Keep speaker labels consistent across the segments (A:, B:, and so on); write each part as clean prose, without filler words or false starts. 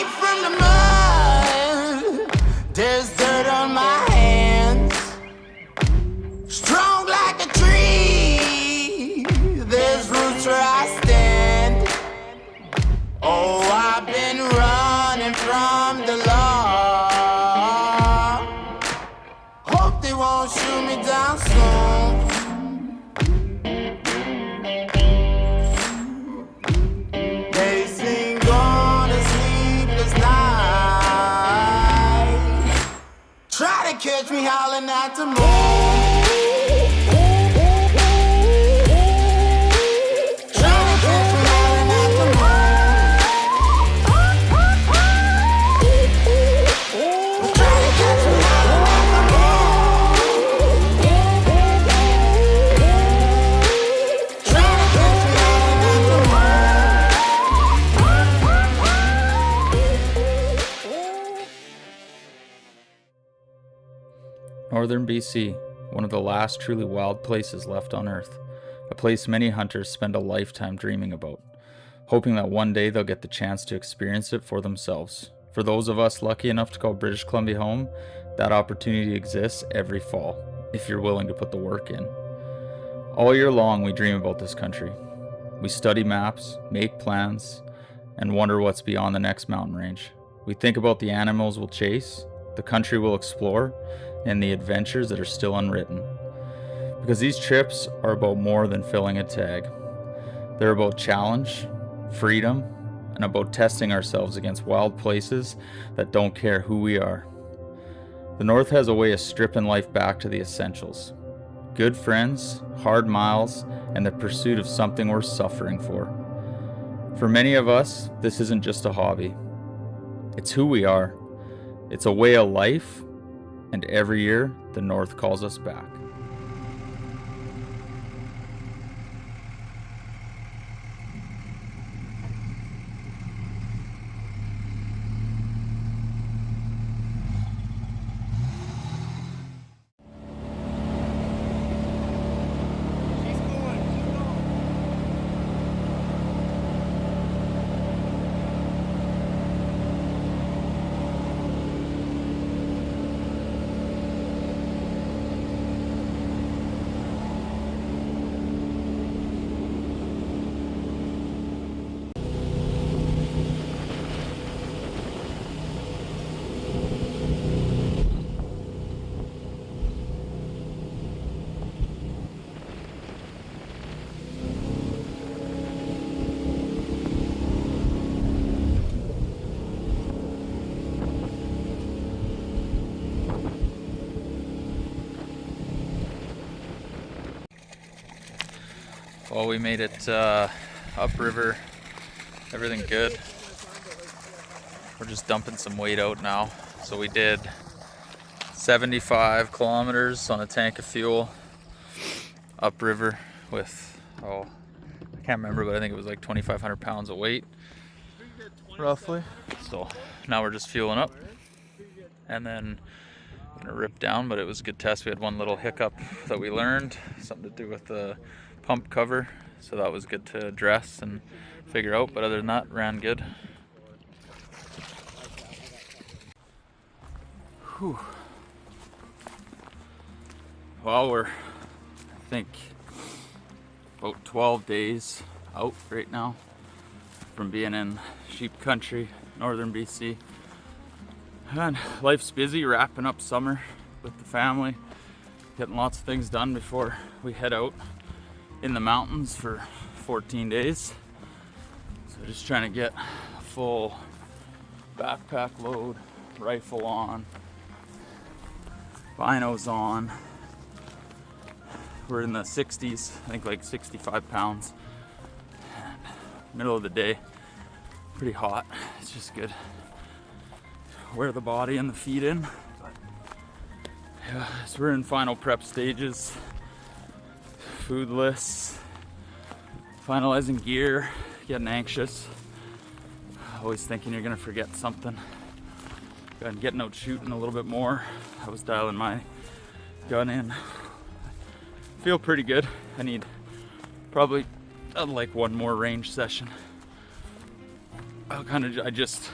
A: Straight from the mud, there's dirt on my hands. Strong like a tree, there's roots where I stand. Oh, I've been running from the law. Hope they won't shoot me down soon. They sing on a sleepless night. Try to catch me howling at the moon.
B: Northern BC, one of the last truly wild places left on Earth. A place many hunters spend a lifetime dreaming about, hoping that one day they'll get the chance to experience it for themselves. For those of us lucky enough to call British Columbia home, that opportunity exists every fall, if you're willing to put the work in. All year long we dream about this country. We study maps, make plans, and wonder what's beyond the next mountain range. We think about the animals we'll chase, the country we'll explore, and the adventures that are still unwritten. Because these trips are about more than filling a tag. They're about challenge, freedom, and about testing ourselves against wild places that don't care who we are. The North has a way of stripping life back to the essentials. Good friends, hard miles, and the pursuit of something worth suffering for. For many of us, this isn't just a hobby. It's who we are. It's a way of life, and every year, the North calls us back. Well, we made it upriver, everything good. We're just dumping some weight out now. So we did 75 kilometers on a tank of fuel upriver with, I can't remember, but I think it was like 2,500 pounds of weight, roughly. So now we're just fueling up and then gonna rip down, but it was a good test. We had one little hiccup that we learned, something to do with the pump cover, so that was good to address and figure out, but other than that, ran good. Whew. Well, we're, I think, about 12 days out right now from being in sheep country, northern BC. And life's busy, wrapping up summer with the family, getting lots of things done before we head out in the mountains for 14 days. So just trying to get a full backpack load, rifle on, binos on. We're in the 60s, I think like 65 pounds. And middle of the day, pretty hot. It's just good. Wear the body and the feet in. But yeah, so we're in final prep stages. Food lists, finalizing gear, getting anxious, always thinking you're gonna forget something. And getting out shooting a little bit more. I was dialing my gun in. Feel pretty good. I need probably like one more range session. I just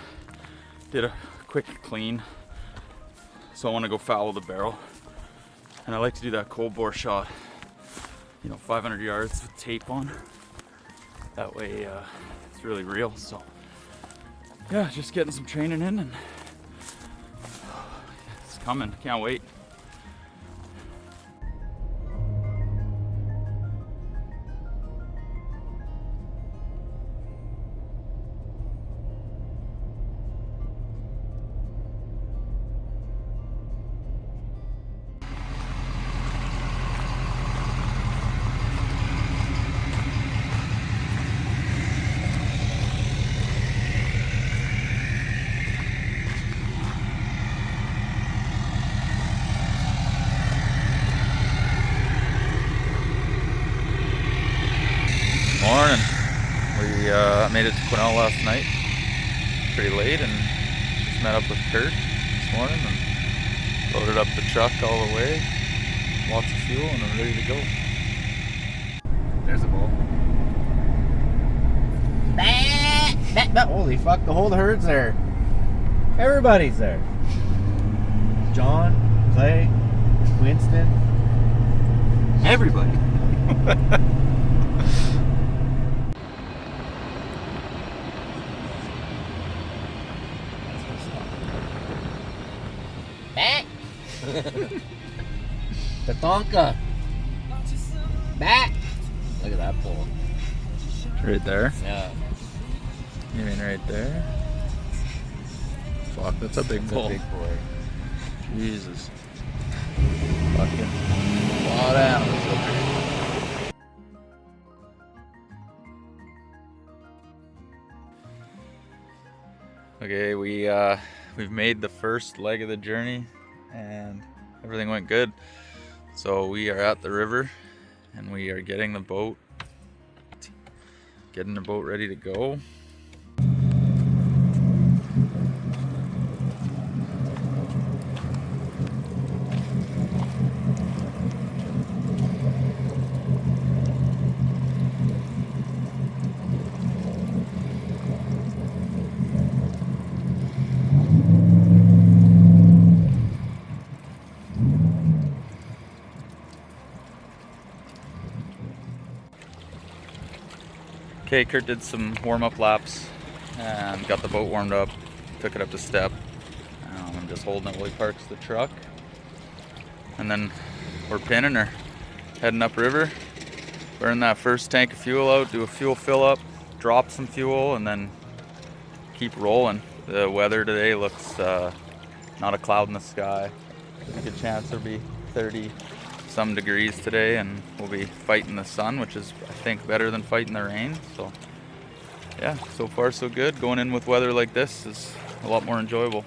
B: Did a quick clean. So I want to go foul the barrel. And I like to do that cold bore shot, 500 yards with tape on. That way it's really real. So yeah, just getting some training in, and it's coming. Can't wait. Morning. We made it to Quesnel last night, pretty late, and just met up with Kurt this morning and loaded up the truck all the way. Lots of fuel, and we're ready to go. There's a bull.
C: Holy fuck, the whole herd's there. Everybody's there. John, Clay, Winston. Everybody. Tatonka. Back. Look at that bull.
B: Right there?
C: Yeah.
B: You mean right there? Fuck, that's a big bull.
C: A big boy.
B: Jesus. Fucking a lot of animals up here. Okay, we've made the first leg of the journey and everything went good. So we are at the river and we are getting the boat ready to go. Okay, Kurt did some warm-up laps and got the boat warmed up, took it up to step. I'm just holding it while he parks the truck. And then we're pinning her, heading upriver, burn that first tank of fuel out, do a fuel fill up, drop some fuel, and then keep rolling. The weather today looks not a cloud in the sky. There's a good chance there'll be 30 some degrees today, and we'll be fighting the sun, which is, I think, better than fighting the rain. So yeah, so far so good. Going in with weather like this is a lot more enjoyable.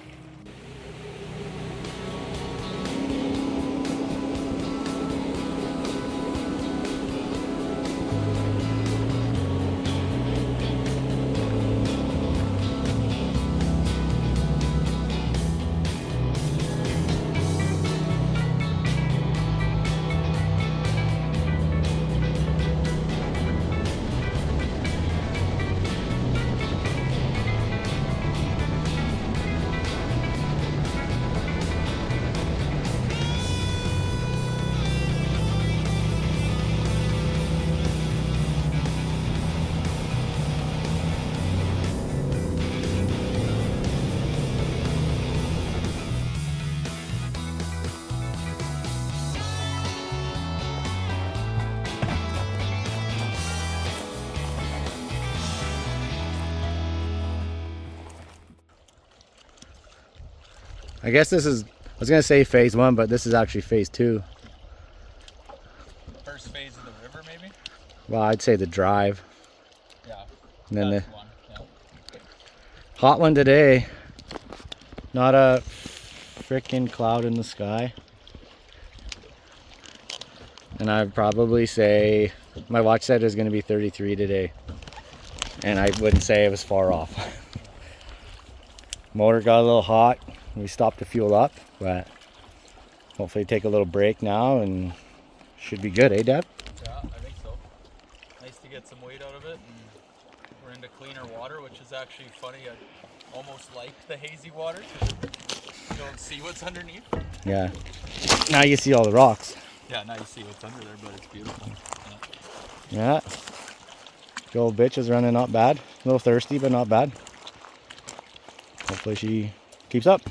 C: I guess this is, I was going to say phase 1, but this is actually phase 2.
B: First phase of the river, maybe?
C: Well, I'd say the drive.
B: Yeah.
C: And then the
B: one. Yeah.
C: hot one today. Not a freaking cloud in the sky. And I'd probably say, my watch said it was going to be 33 today. And I wouldn't say it was far off. Motor got a little hot. We stopped to fuel up, but hopefully take a little break now and should be good, eh, Deb?
B: Yeah, I think so. Nice to get some weight out of it, and we're into cleaner water, which is actually funny. almost like the hazy water because you don't see what's underneath.
C: Yeah. Now you see all the rocks.
B: Yeah, now you see what's under there, but it's beautiful.
C: Yeah. The old bitch is running not bad. A little thirsty, but not bad. Hopefully she keeps up.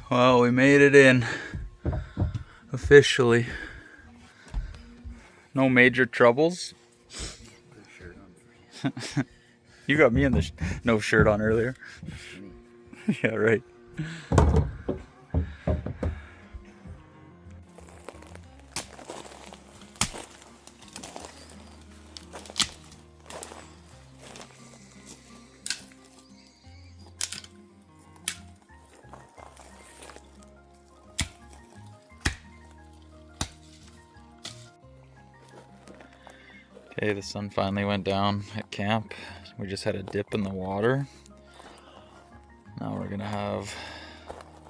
B: Well, we made it in officially. No major troubles. You got me in the no shirt on earlier. Yeah, right. Okay, the sun finally went down at camp. We just had a dip in the water. Now we're gonna have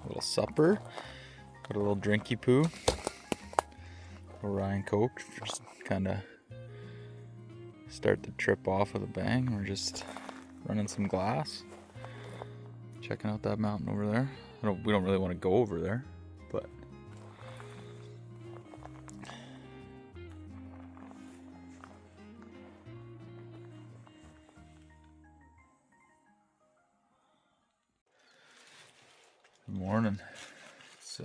B: a little supper. Got a little drinky poo. Ryan Coke, just kind of start the trip off with a bang. We're just running some glass. Checking out that mountain over there. We don't really want to go over there, but good morning. It's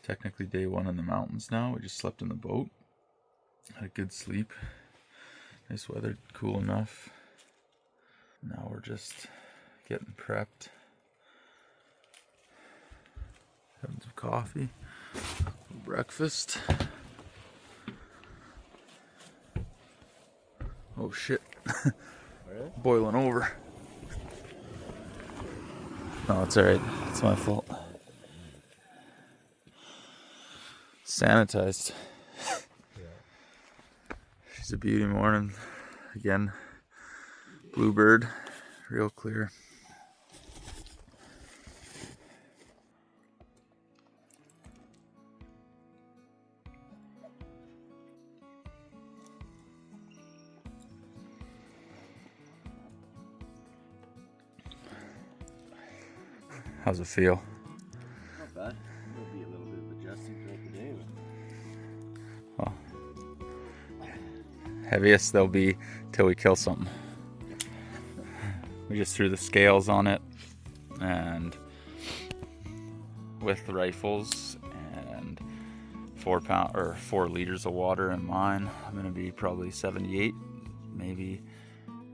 B: technically day one in the mountains now. We just slept in the boat. Had a good sleep. Nice weather, cool enough. Now we're just getting prepped. Having some coffee, breakfast. Oh shit. Boiling over. No, it's alright. It's my fault. Sanitized. She's a beauty morning. Again, bluebird, real clear. How's it feel?
C: Not bad. There'll be a little bit of adjusting throughout the day.
B: Well, heaviest they'll be till we kill something. We just threw the scales on it, and with the rifles and 4 liters of water in mine, I'm gonna be probably 78, maybe,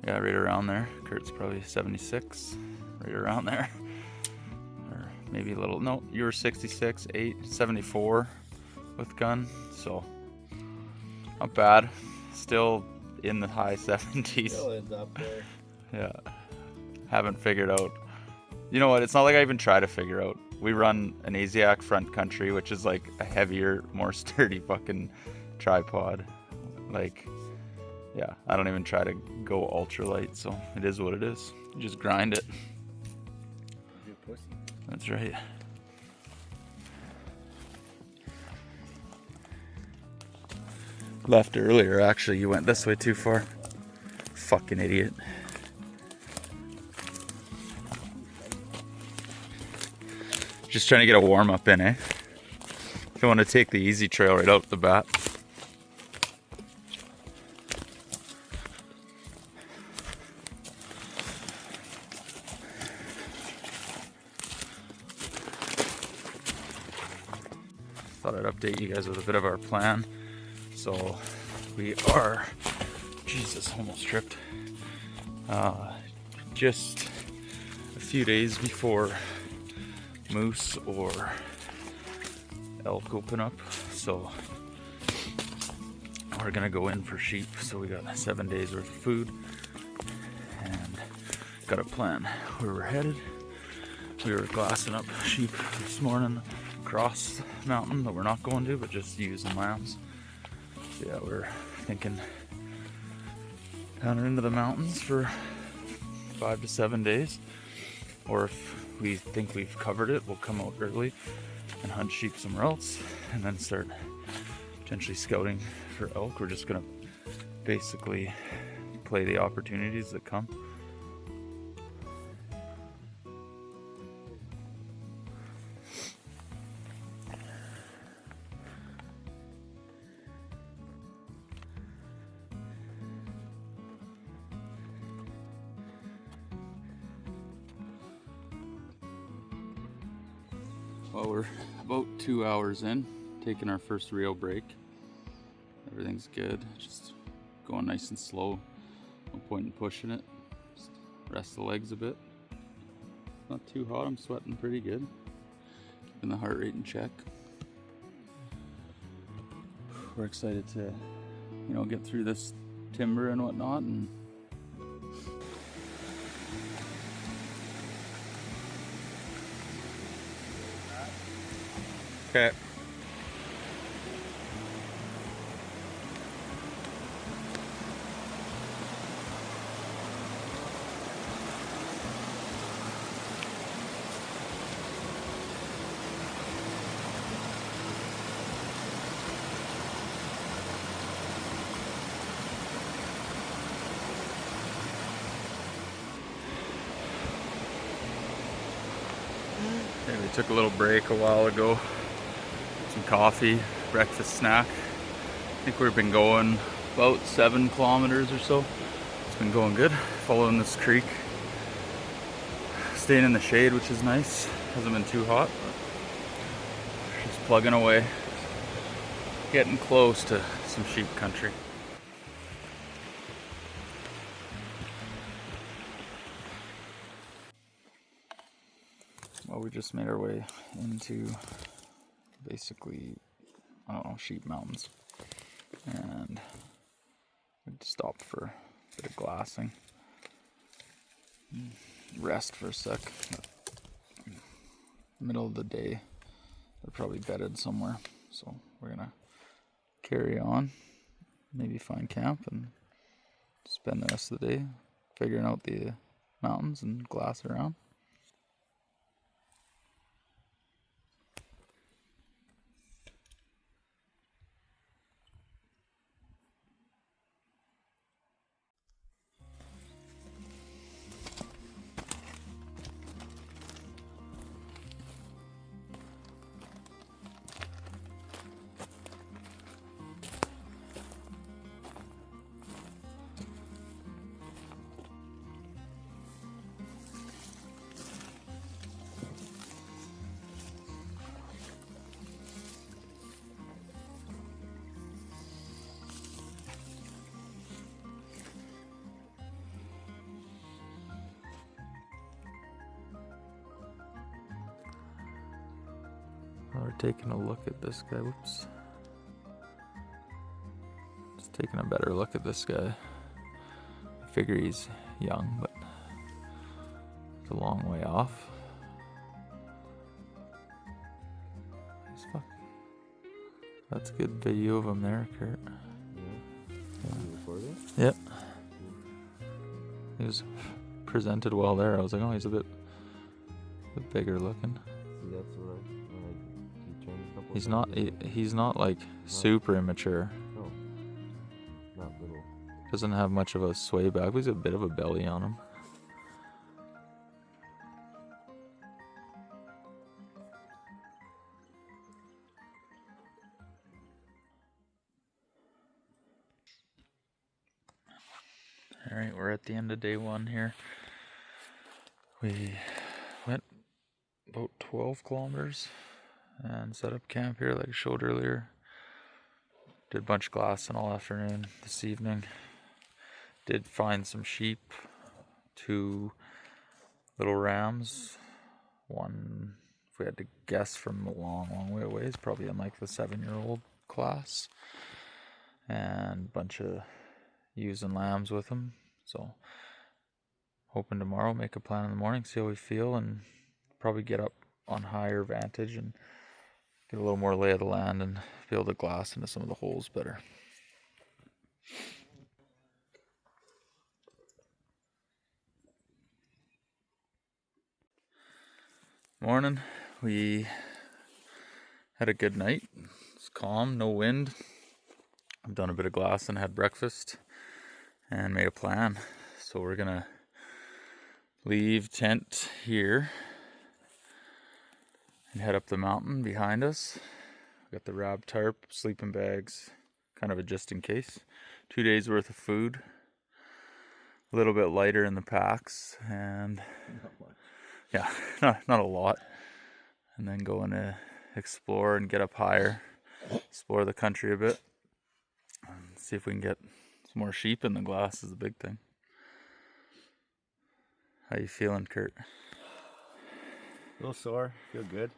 B: yeah, right around there. Kurt's probably 76, right around there. Or maybe a little, no, you were 66, 74 with gun, so not bad. Still in the high 70s.
C: Still ends up there.
B: Yeah. Haven't figured out. You know what? It's not like I even try to figure out. We run an Asiac front country, which is like a heavier, more sturdy fucking tripod. Like, yeah, I don't even try to go ultralight, so it is what it is. You just grind it.
C: You're a pussy.
B: That's right. Left earlier, actually. You went this way too far. Fucking idiot. Just trying to get a warm up in, eh? Don't want to take the easy trail right out the bat. Thought I'd update you guys with a bit of our plan. So we are, Jesus, almost tripped. Just few days before moose or elk open up, so we're gonna go in for sheep. So we got 7 days worth of food and got a plan where we're headed. We were glassing up sheep this morning across the mountain that we're not going to, but just using lambs. So yeah, we're thinking down into the mountains for 5 to 7 days, or if we think we've covered it, we'll come out early and hunt sheep somewhere else and then start potentially scouting for elk. We're just gonna basically play the opportunities that come. Well, we're about 2 hours in, taking our first real break. Everything's good, just going nice and slow. No point in pushing it. Just rest the legs a bit. Not too hot, I'm sweating pretty good. Keeping the heart rate in check. We're excited to, get through this timber and whatnot, and okay. Okay, we took a little break a while ago. Some coffee, breakfast snack. I think we've been going about 7 kilometers or so. It's been going good, following this creek. Staying in the shade, which is nice. Hasn't been too hot, but just plugging away. Getting close to some sheep country. Well, we just made our way into basically, sheep mountains, and we stopped for a bit of glassing, rest for a sec. Middle of the day, they're probably bedded somewhere, so we're gonna carry on, maybe find camp and spend the rest of the day figuring out the mountains and glass around. We're taking a look at this guy. Whoops. Just taking a better look at this guy. I figure he's young, but it's a long way off. He's fuck. That's a good video of him there, Kurt. Yeah. Yep. He was presented well there. I was like, oh, he's a bit bigger looking.
D: See, that's what he turned a couple.
B: He's not like super immature.
D: No, not little.
B: Doesn't have much of a sway back. He's a bit of a belly on him. All right, we're at the end of day 1 here. We went about 12 kilometers and set up camp here like I showed earlier. Did a bunch of glassing all afternoon this evening. Did find some sheep to little rams. One, if we had to guess, from a long, long way away, is probably in like the 7-year-old class. And a bunch of ewes and lambs with them. So hoping tomorrow, make a plan in the morning, see how we feel, and probably get up on higher vantage and get a little more lay of the land and be able to glass into some of the holes better. Morning. We had a good night. It's calm, no wind. I've done a bit of glassing, had breakfast, and made a plan. So we're gonna leave tent here and head up the mountain behind us. We've got the rab tarp, sleeping bags, kind of a just in case. 2 days worth of food. A little bit lighter in the packs, and yeah, not a lot. And then going to explore and get up higher, explore the country a bit, and see if we can get some more sheep in the glass is the big thing. How you feeling, Kurt?
C: A little sore, feel good.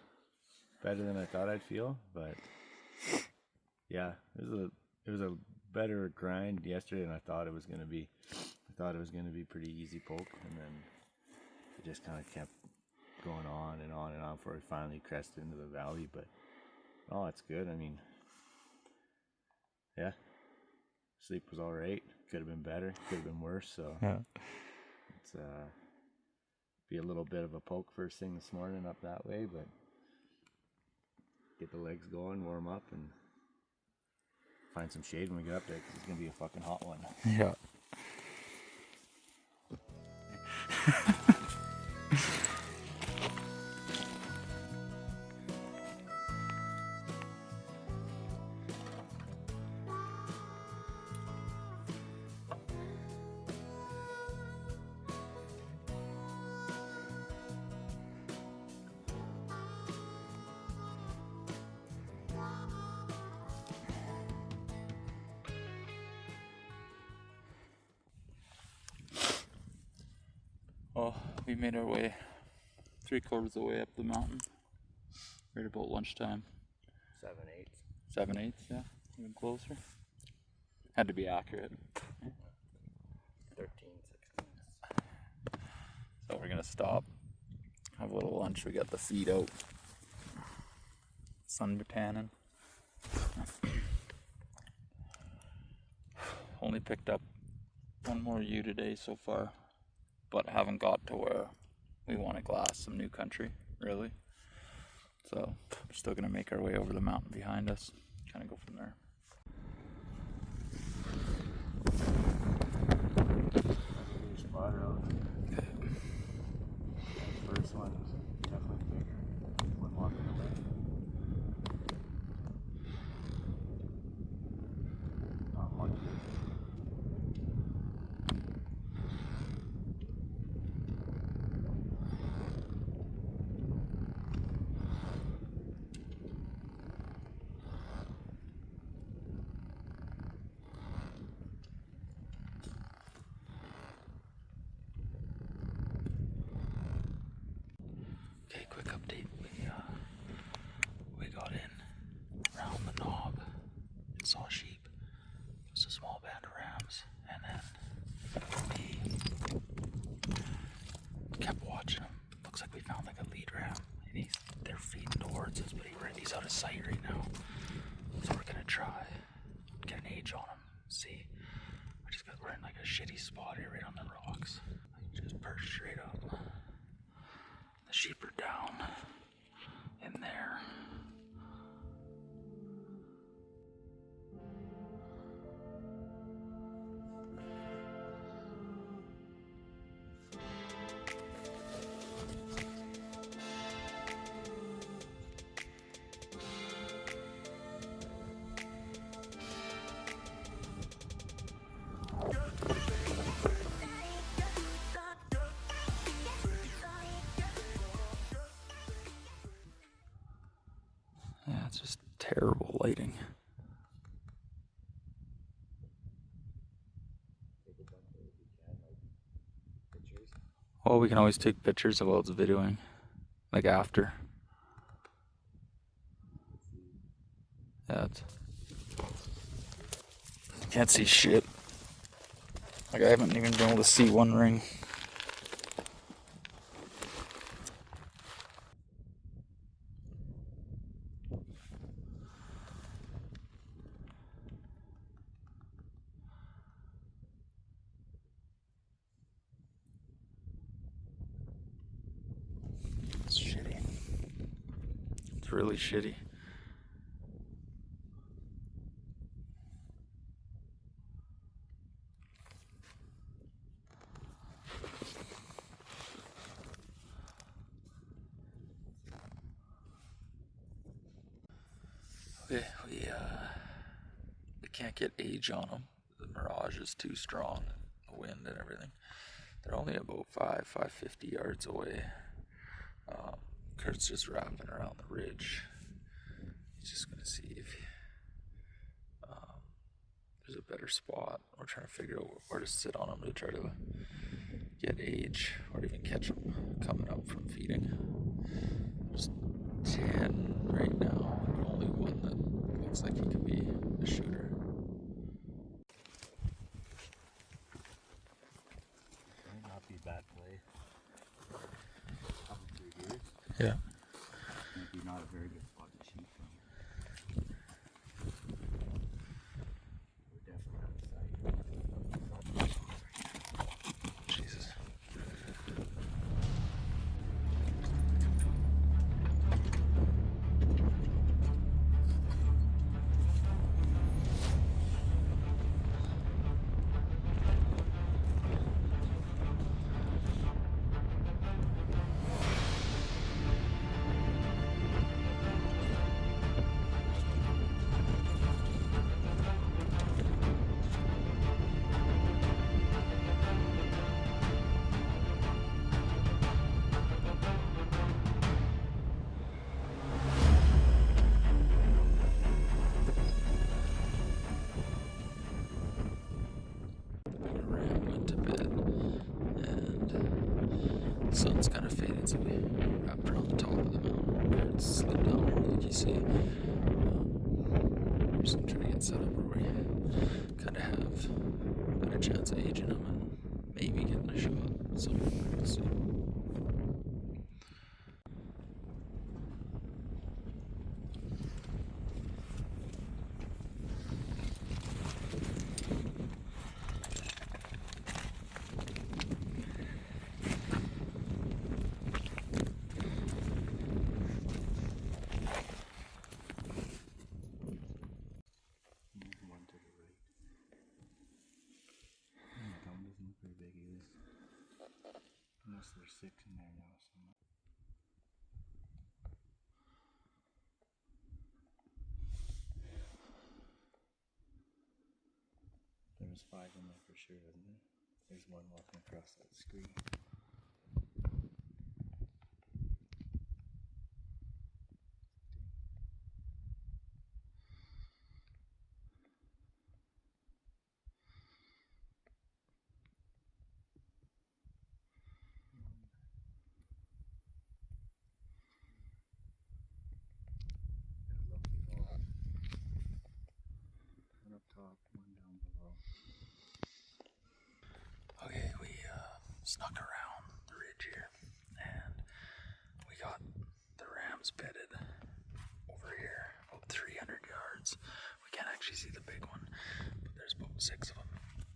C: Better than I thought I'd feel, but yeah, it was a better grind yesterday than I thought it was gonna be. I thought it was gonna be pretty easy poke, and then it just kind of kept going on and on and on before we finally crested into the valley. But oh, it's good. I mean, yeah, sleep was all right. Could have been better. Could have been worse. So
B: Yeah.
C: it's be a little bit of a poke first thing this morning up that way, but get the legs going, warm up, and find some shade when we get up there, because it's gonna be a fucking hot one.
B: Yeah. Well, we made our way 3/4 of the way up the mountain. Right about lunchtime.
C: 7/8.
B: 7/8, yeah, even closer. Had to be accurate.
C: 13, 16.
B: So we're gonna stop, have a little lunch. We got the feed out, sun tanning. Only picked up one more ewe today so far, but haven't got to where we want to glass some new country, really. So we're still gonna make our way over the mountain behind us, kind of go from there.
C: First one was definitely bigger. One walking away. Not much.
B: Okay, quick update. We got in around the knob and saw sheep. It was a small band of rams, and then we kept watching them. Looks like we found like a lead ram, and they're feeding towards us, but he's out of sight right now. So we're gonna try get an age on him. See, we're in like a shitty spot here, right on the rocks. Like just perched straight up. The sheep are down in there. Yeah, it's just terrible lighting. Well, we can always take pictures while it's videoing, like after. Yeah, can't see shit. Like I haven't even been able to see one ring. It's shitty. It's really shitty. Okay, we can't get age on them. The mirage is too strong, the wind and everything. They're only about 550 yards away. Kurt's just wrapping around the ridge. He's just gonna see if there's a better spot. We're trying to figure out where to sit on them to try to get age or even catch them coming up from feeding. There's 10 right now, but only one that looks like he could be a shooter.
C: Might not be bad play. Up through here.
B: Yeah.
C: Might be not a very good spot to shoot from. We're definitely outside.
B: Jesus. Ram went to bed, and the sun's kind of faded, so we wrapped around the top of the mountain. It's slid down, like you see. We're just gonna try to get set up where we kind of have a better chance of aging them and maybe getting a shot. So we'll see.
C: One to the right. The gum doesn't look very big either. Unless there's 6 in there now somewhere. There was 5 in there for sure, wasn't there? There's one walking across that screen. One up top, one down below.
B: Okay, we snuck around the ridge here, and we got the rams bedded over here, about 300 yards. We can't actually see the big one, but there's about 6 of them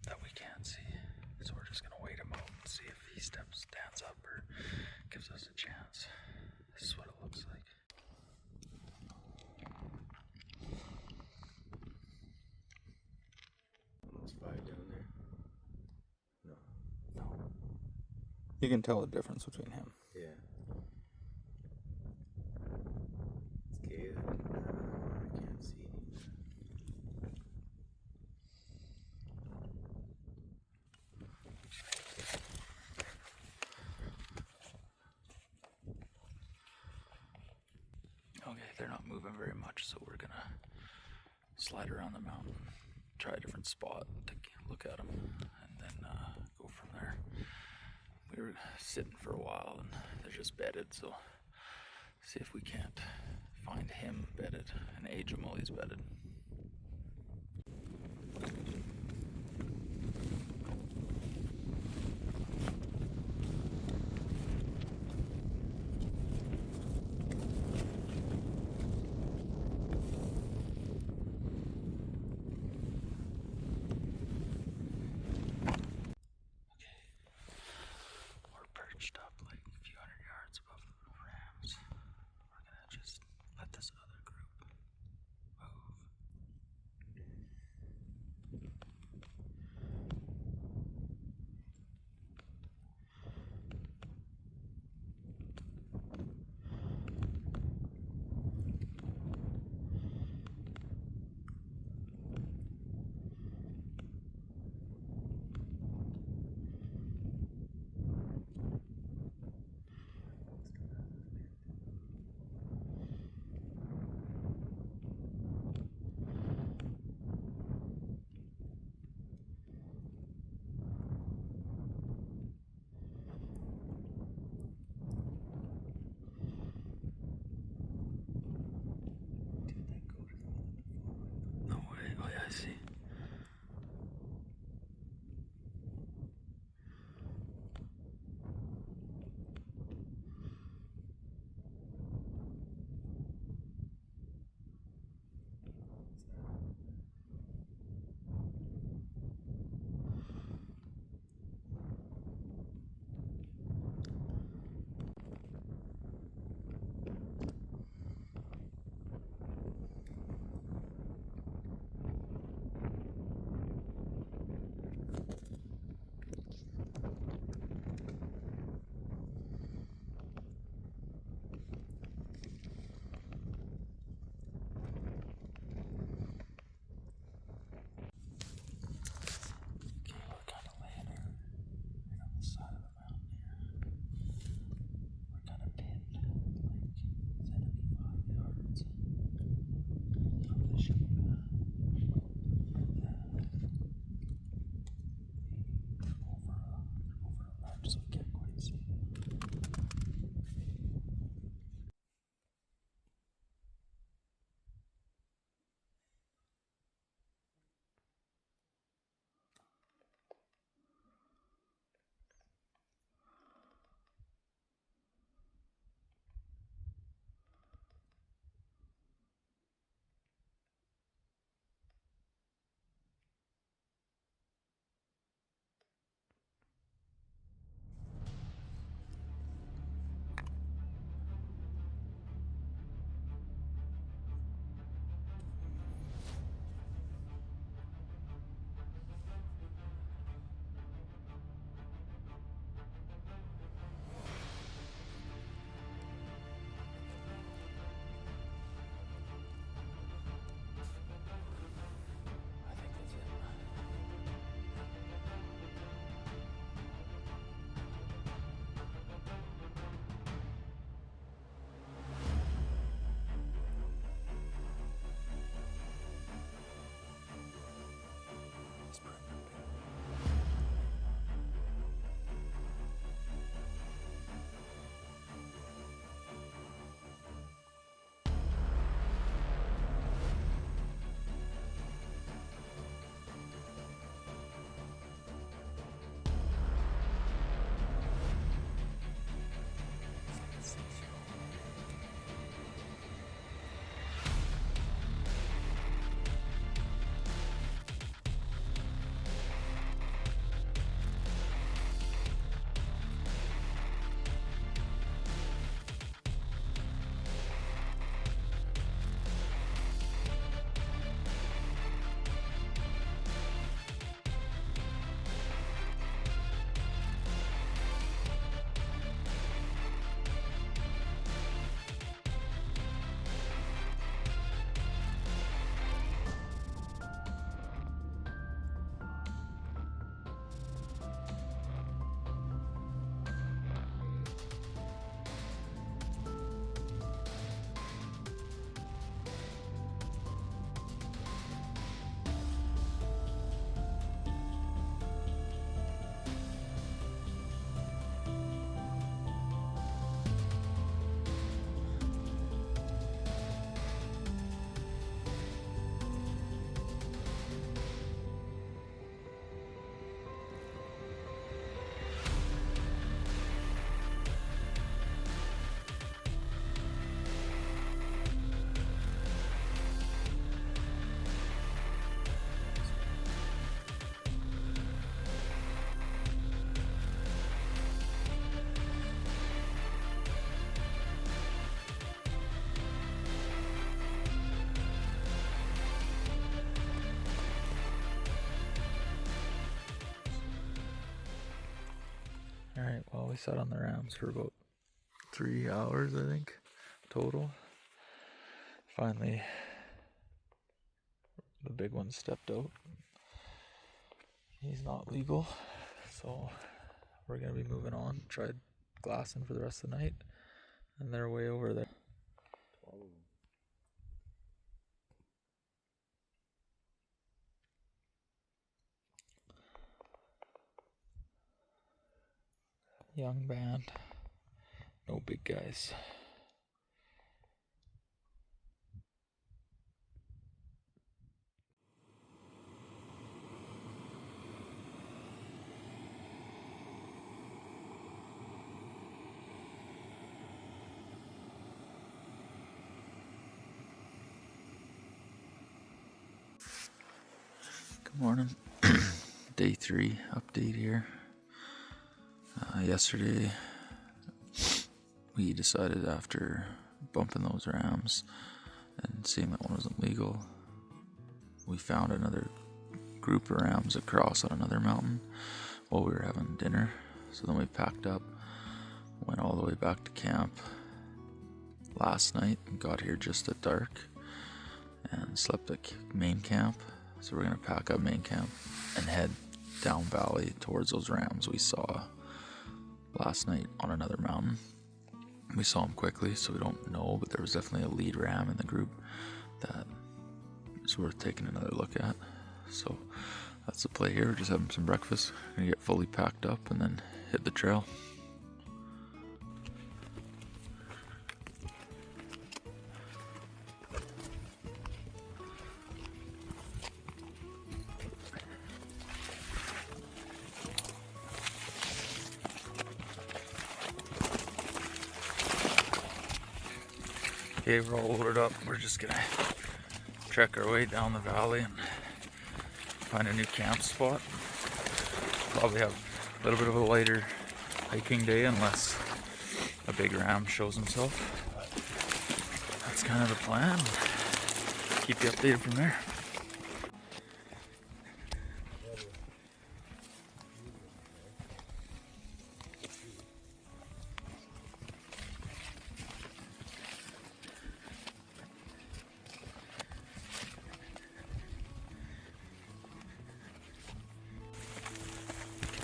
B: that we can't see. So we're just gonna wait him out and see if he stands up or gives us a chance. This is what it looks like.
C: Almost 5 down there. No.
B: You can tell the difference between him.
C: Yeah. It's Caleb. I can't see.
B: Okay, they're not moving very much, so we're gonna slide around the mountain, try a different spot to look at them, and then go from there. We They're sitting for a while and they're just bedded, so see if we can't find him bedded and age him while he's bedded. We're perched up like a few hundred yards above the rams. We're gonna just let this other group move we sat on the rams for about 3 hours, I think, total. Finally, the big one stepped out. He's not legal, so we're gonna be moving on. Tried glassing for the rest of the night, and they're way over there. Young band, no big guys. Good morning. Day 3 update here. Yesterday we decided, after bumping those rams and seeing that one wasn't legal, we found another group of rams across on another mountain while we were having dinner. So then we packed up, went all the way back to camp last night and got here just at dark and slept at main camp. So we're gonna pack up main camp and head down valley towards those rams we saw last night on another mountain. We saw them quickly, so we don't know, but there was definitely a lead ram in the group that is worth taking another look at. So that's the play here. We're just having some breakfast, gonna get fully packed up and then hit the trail. Okay, we're all loaded up. We're just gonna trek our way down the valley and find a new camp spot. Probably have a little bit of a lighter hiking day unless a big ram shows himself. That's kind of the plan. Keep you updated from there.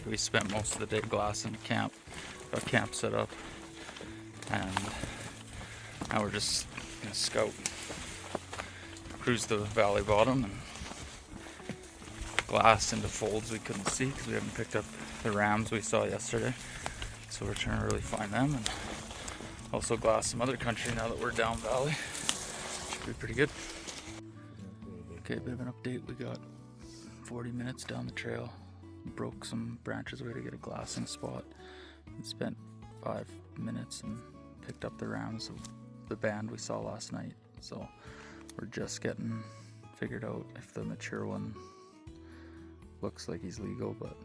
B: We spent most of the day glassing camp, got camp set up, and now we're just gonna scout, cruise the valley bottom and glass into folds we couldn't see because we haven't picked up the rams we saw yesterday. So we're trying to really find them and also glass some other country now that we're down valley. Should be pretty good. Okay, a bit of an update. We got 40 minutes down the trail. Broke some branches away to get a glassing spot and spent 5 minutes and picked up the rams of the band we saw last night. So we're just getting figured out if the mature one looks like he's legal, but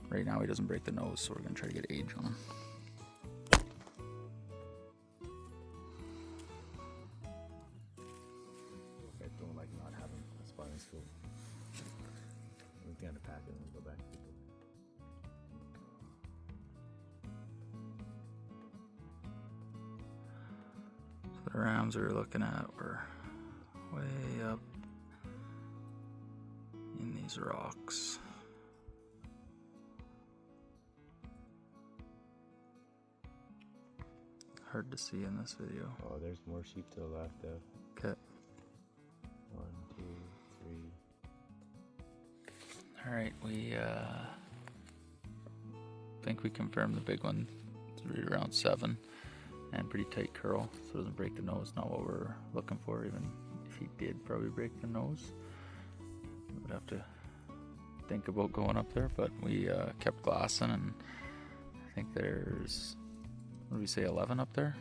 B: right now he doesn't break the nose, so we're gonna try to get age on him.
C: I don't like not having a spotting scope. We can pack it and go back.
B: So the rams we were looking at were way up in these rocks. Hard to see in this video.
C: Oh, there's more sheep to the left though.
B: Okay.
C: 1, 2, 3.
B: Alright, we think we confirmed the big one. It's really around 7 and pretty tight curl, so it doesn't break the nose. Not what we're looking for, even if he did probably break the nose. We'd have to think about going up there, but we kept glassing, and I think there's, what did we say, 11 up there?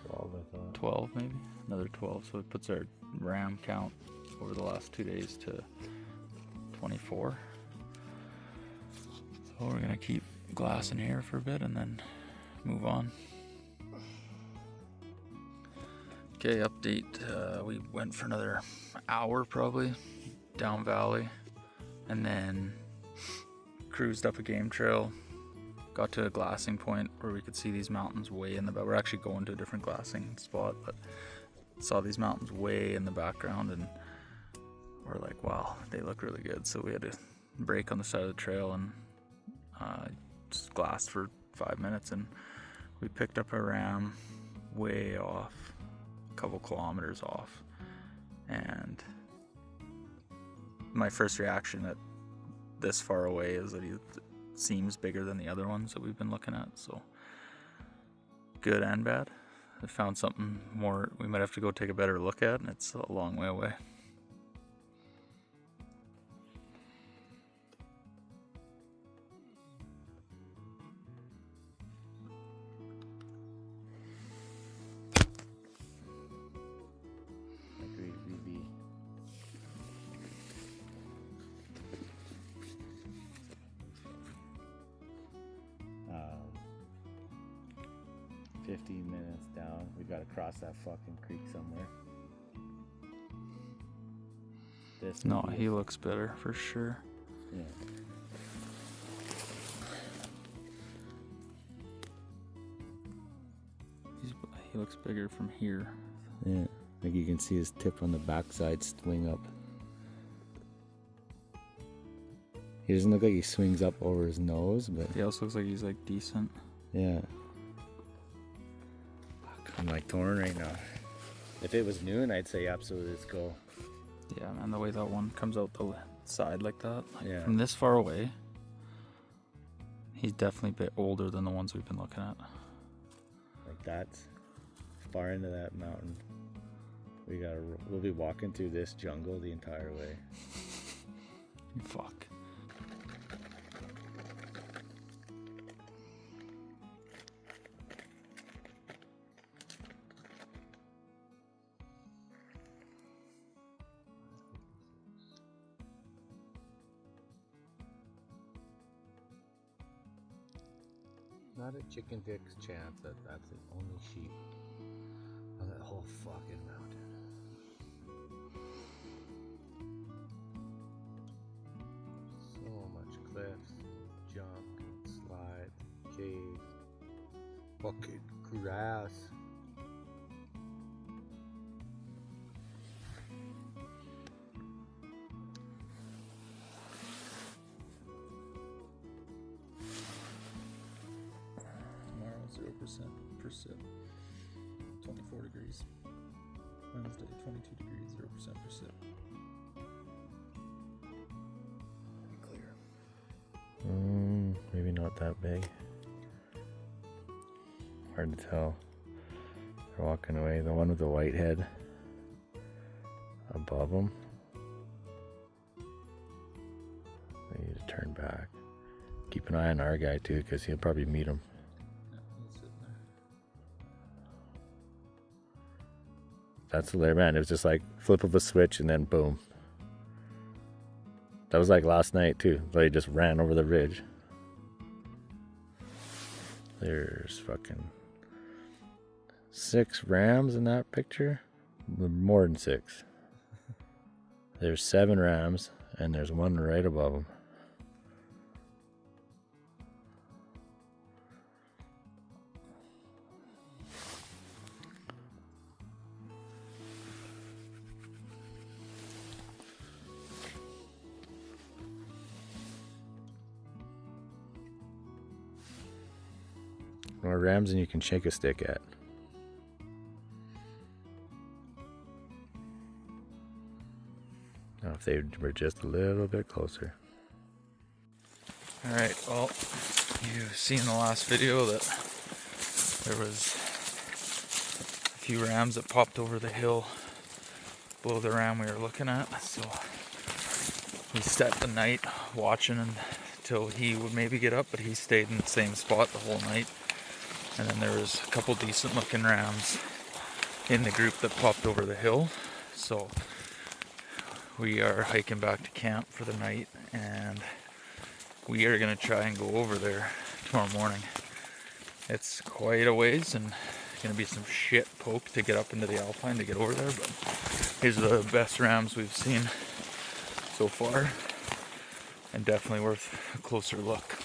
C: 12, I thought.
B: 12 maybe? Another 12, so it puts our ram count over the last 2 days to 24. So we're gonna keep glassing here for a bit and then move on. Okay, update. We went for another hour probably down valley and then cruised up a game trail got to a glassing point where we could see these mountains way in the back. We're actually going to a different glassing spot, but saw these mountains way in the background, and we're like, wow, they look really good. So we had to break on the side of the trail and just glassed for 5 minutes, and we picked up a ram way off, a couple kilometers off. And my first reaction at this far away is that he seems bigger than the other ones that we've been looking at. So good and bad. I found something more we might have to go take a better look at, and it's a long way away.
C: VB. 15 minutes down. We gotta cross that fucking creek somewhere.
B: No, he looks better for sure.
C: Yeah.
B: He looks bigger from here.
C: Yeah. Like you can see his tip on the backside swing up. He doesn't look like he swings up over his nose, but
B: He also looks like he's like decent.
C: yeah. Fuck, I'm like torn right now. If it was noon, I'd say absolutely let's go.
B: Yeah, man, the way that one comes out the side like that, like
C: Yeah.
B: from this far away, he's definitely a bit older than the ones we've been looking at.
C: Like that's far into that mountain. We'll be walking through this jungle the entire way.
B: Fuck.
C: Not a chicken dick's chance that that's the only sheep on that whole fucking mountain. So much cliffs, junk, slide, caves, fucking grass.
B: Tomorrow 0% precip, 24 degrees. Wednesday 22 degrees, 0% precip. Clear.
C: Maybe not that big. Hard to tell. They're walking away. The one with the white head above them. They need to turn back. Keep an eye on our guy too, because he'll probably meet him.
B: Yeah, he's sitting there.
C: That's hilarious, man. It was just like flip of a switch and then boom. That was like last night too. They just ran over the ridge. There's fucking 6 rams in that picture. More than 6. There's 7 rams and there's one right above them. More rams than you can shake a stick at. Now if they were just a little bit closer.
B: Alright, well, you've seen in the last video that there was a few rams that popped over the hill below the ram we were looking at, so we spent the night watching until he would maybe get up, but he stayed in the same spot the whole night. And then there was a couple decent looking rams in the group that popped over the hill, so we are hiking back to camp for the night, and we are going to try and go over there tomorrow morning. It's quite a ways and going to be some shit poke to get up into the alpine to get over there, but these are the best rams we've seen so far and definitely worth a closer look.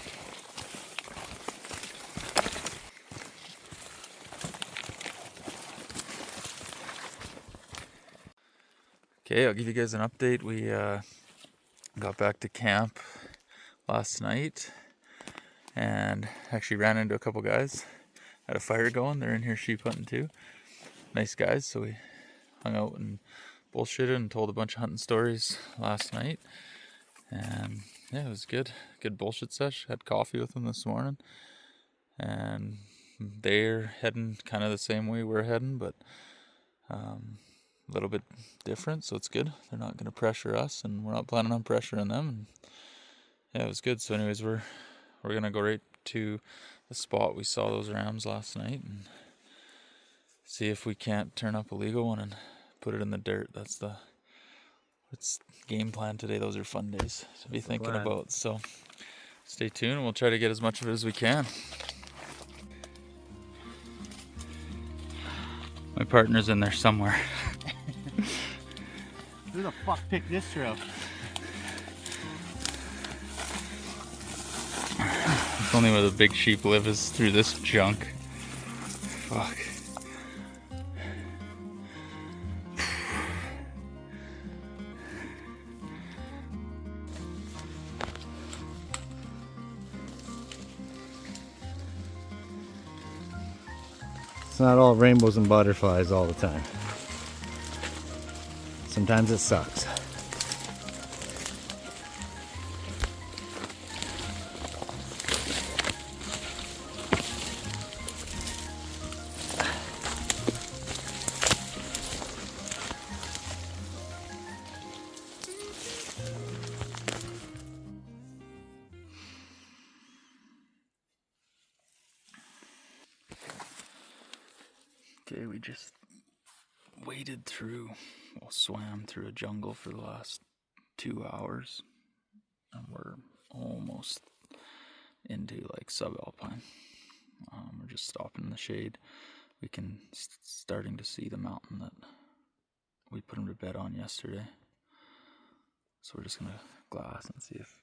B: Okay, I'll give you guys an update. We got back to camp last night and actually ran into a couple guys. Had a fire going. They're in here sheep hunting too. Nice guys. So we hung out and bullshitted and told a bunch of hunting stories last night. And yeah, it was good. Good bullshit sesh. Had coffee with them this morning. And they're heading kind of the same way we're heading, but a little bit different, so it's good. They're not going to pressure us, and we're not planning on pressuring them. And yeah, it was good. So anyways, we're going to go right to the spot we saw those rams last night and see if we can't turn up a legal one and put it in the dirt. It's game plan today. Those are fun days to be thinking about. So stay tuned and we'll try to get as much of it as we can. My partner's in there somewhere.
C: Who the fuck picked this trail?
B: It's only where the big sheep live is through this junk. Fuck.
C: It's not all rainbows and butterflies all the time. Sometimes it sucks.
B: Okay, we just swam through a jungle for the last 2 hours, and we're almost into like subalpine. We're just stopping in the shade. We can starting to see the mountain that we put him to bed on yesterday. So we're just gonna glass and see if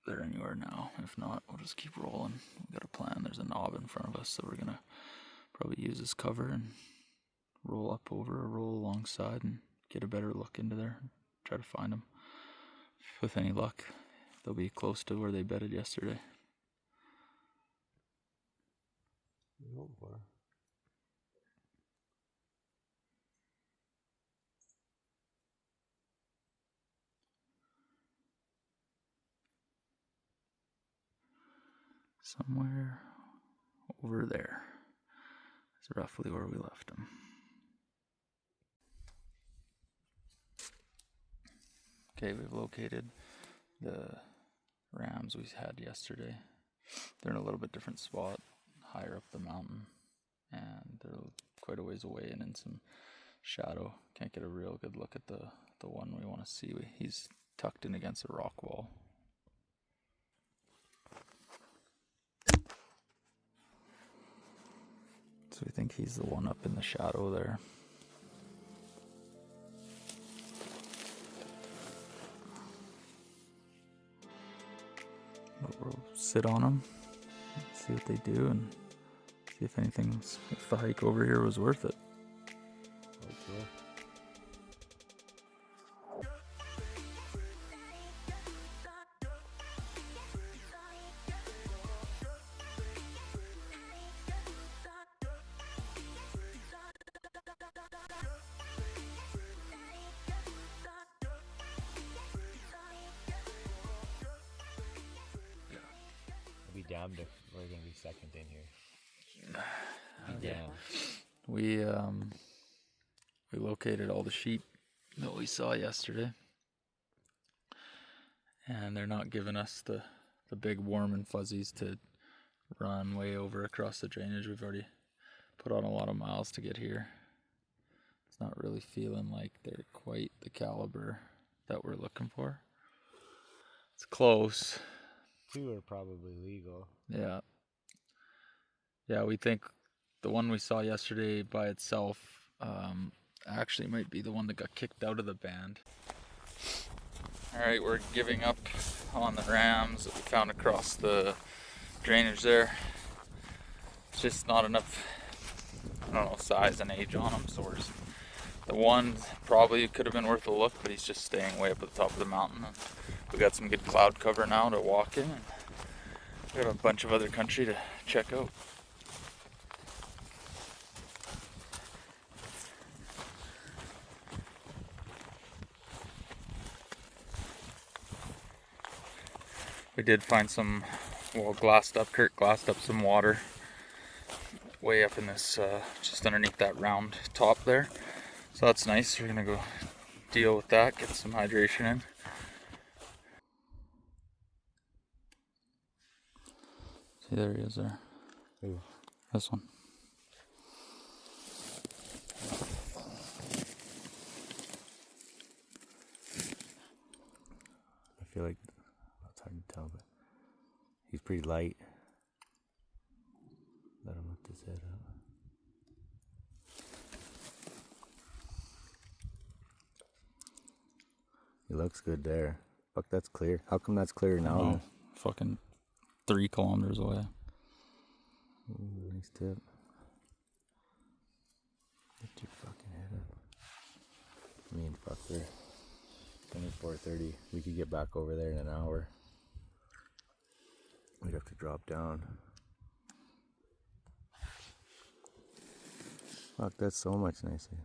B: they're anywhere now. If not, we'll just keep rolling. We've got a plan. There's a knob in front of us, so we're gonna probably use this cover and roll up over or roll alongside and get a better look into there. Try to find them. With any luck, they'll be close to where they bedded yesterday. Somewhere over there is roughly where we left them. Okay, we've located the rams we had yesterday. They're in a little bit different spot, higher up the mountain, and they're quite a ways away and in some shadow. Can't get a real good look at the one we want to see. He's tucked in against a rock wall. So we think he's the one up in the shadow there. But we'll sit on them, see what they do, and see if if the hike over here was worth it.
C: Okay. Damned if we're gonna be second in here.
B: Yeah. We located all the sheep that we saw yesterday, and they're not giving us the big warm and fuzzies to run way over across the drainage. We've already put on a lot of miles to get here. It's not really feeling like they're quite the caliber that we're looking for. It's close.
C: 2 are probably legal.
B: Yeah. Yeah, we think the one we saw yesterday by itself actually might be the one that got kicked out of the band. Alright, we're giving up on the rams that we found across the drainage there. It's just not enough, size and age on them, so we're just The one probably could have been worth a look, but he's just staying way up at the top of the mountain. And we got some good cloud cover now to walk in, and we have a bunch of other country to check out. We did find some, well, Kurt glassed up some water way up in this, just underneath that round top there. So that's nice. We're gonna go deal with that, get some hydration in. See, there he is there.
C: Ooh.
B: This one.
C: I feel like it's hard to tell, but he's pretty light. Let him lift his head up. He looks good there. Fuck, that's clear. How come that's clear now?
B: Oh, fucking 3 kilometers away.
C: Ooh, nice tip. Lift your fucking head up. I mean, fuck, they're 24:30. We could get back over there in an hour. We'd have to drop down. Fuck, that's so much nicer.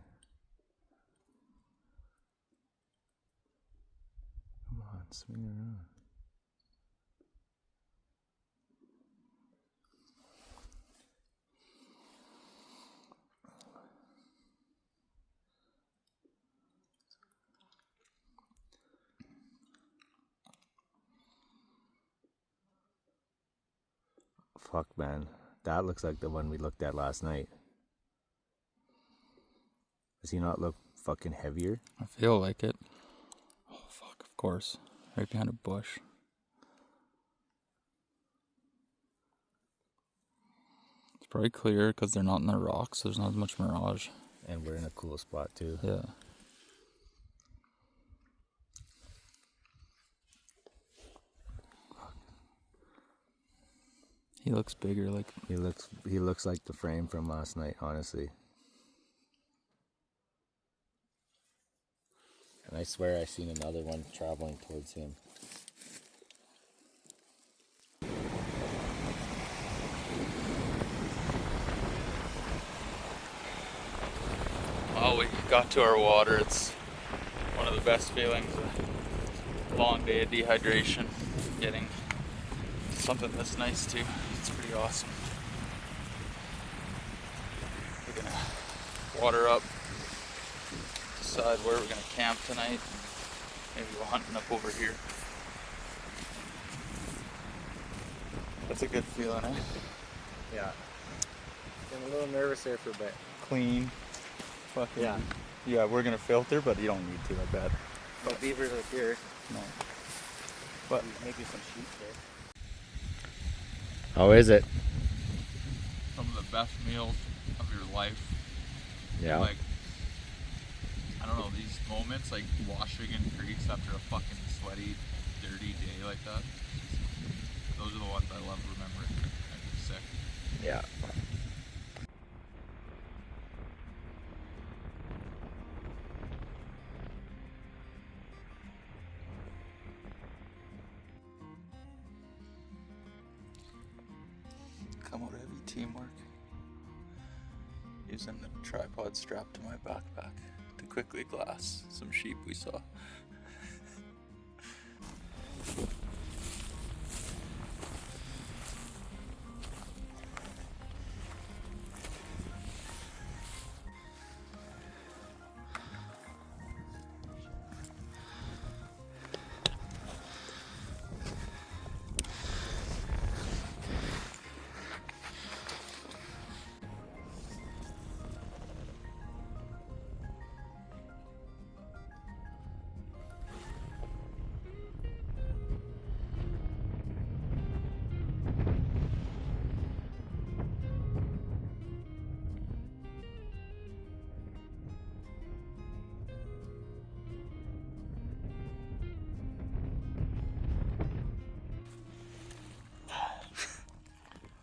C: Come on, swing around. Fuck, man. That looks like the one we looked at last night. Does he not look fucking heavier?
B: I feel like it. Oh, fuck, of course. Right behind a bush. It's probably clear because they're not in the rocks. So there's not as much mirage.
C: And we're in a cool spot too.
B: Yeah. He looks bigger, like
C: He looks like the frame from last night, honestly. And I swear I seen another one traveling towards him.
B: oh, we got to our water. It's one of the best feelings. A long day of dehydration. Getting something this nice too. It's pretty awesome. We're gonna water up, decide where we're gonna camp tonight. Maybe go hunting up over here. That's a good feeling, eh?
C: Yeah. I'm a little nervous there for a bit.
B: Clean. Fucking.
C: Yeah.
B: Yeah, we're gonna filter, but you don't need to, I bet.
C: No beavers are here.
B: No. But
C: Maybe some sheep there. How is it?
B: some of the best meals of your life.
C: Yeah.
B: Like, I don't know, these moments, like washing in creeks after a fucking sweaty, dirty day like that. Those are the ones I love remembering. It's sick.
C: Yeah.
B: Come out heavy teamwork. Using the tripod strapped to my backpack to quickly glass some sheep we saw.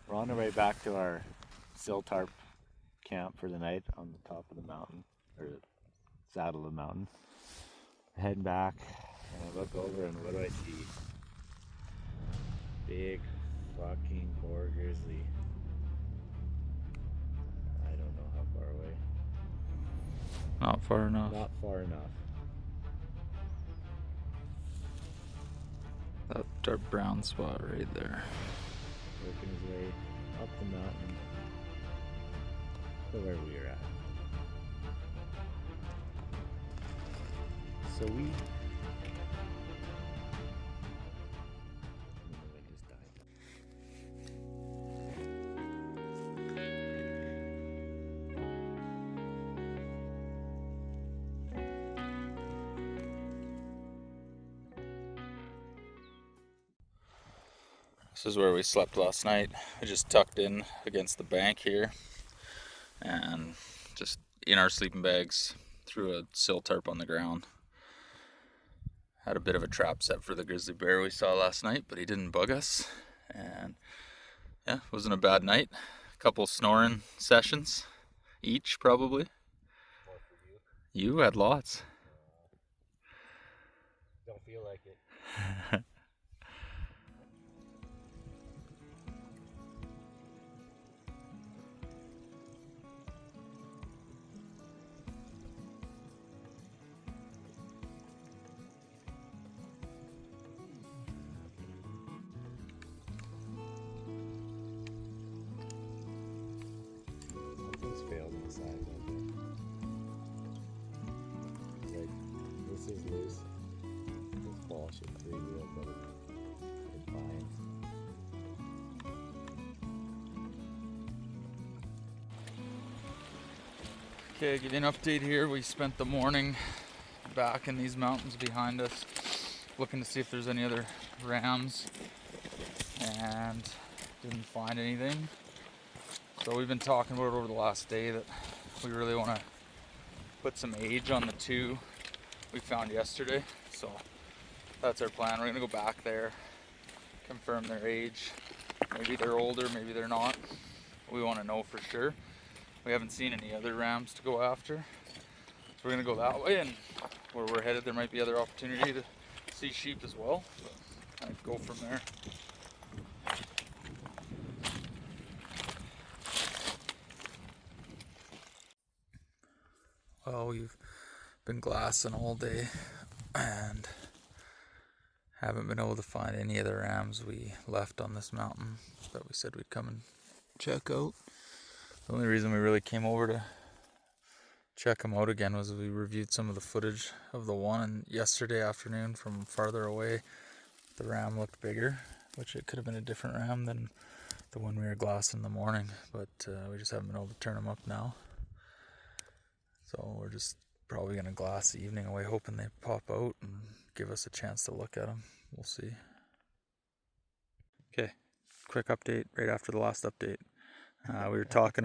C: We're on our way back to our sill tarp camp for the night on the top of the mountain, or saddle the mountain. Heading back, and I look over, and what do I see? Big fucking boar grizzly. I don't know how far away.
B: Not far enough.
C: Not far enough.
B: That dark brown spot right there.
C: Working his way up the mountain to where we were at. So we... The wind just died.
B: This is where we slept last night. I just tucked in against the bank here and just in our sleeping bags, threw a sill tarp on the ground. Had a bit of a trap set for the grizzly bear we saw last night, but he didn't bug us. And yeah, it wasn't a bad night. A couple snoring sessions each, probably.
C: More for you.
B: You had lots.
C: Don't feel like it. Something's failed on the side of it. It's like, this is loose. This ball should freewheel, but it binds.
B: Okay, give you an update here. We spent the morning back in these mountains behind us, looking to see if there's any other rams, and didn't find anything. So we've been talking about it over the last day that we really want to put some age on the two we found yesterday. So that's our plan. We're gonna go back there, confirm their age. Maybe they're older, maybe they're not. We want to know for sure. We haven't seen any other rams to go after, so we're gonna go that way. And where we're headed, there might be other opportunity to see sheep as well. But I'd go from there. Well, we've been glassing all day and haven't been able to find any of the rams we left on this mountain that we said we'd come and check out. The only reason we really came over to check them out again was we reviewed some of the footage of the one yesterday afternoon from farther away. The ram looked bigger, which it could have been a different ram than the one we were glassing in the morning, but we just haven't been able to turn them up now. So we're just probably going to glass the evening away, hoping they pop out and give us a chance to look at them. We'll see. Okay, quick update right after the last update. We were talking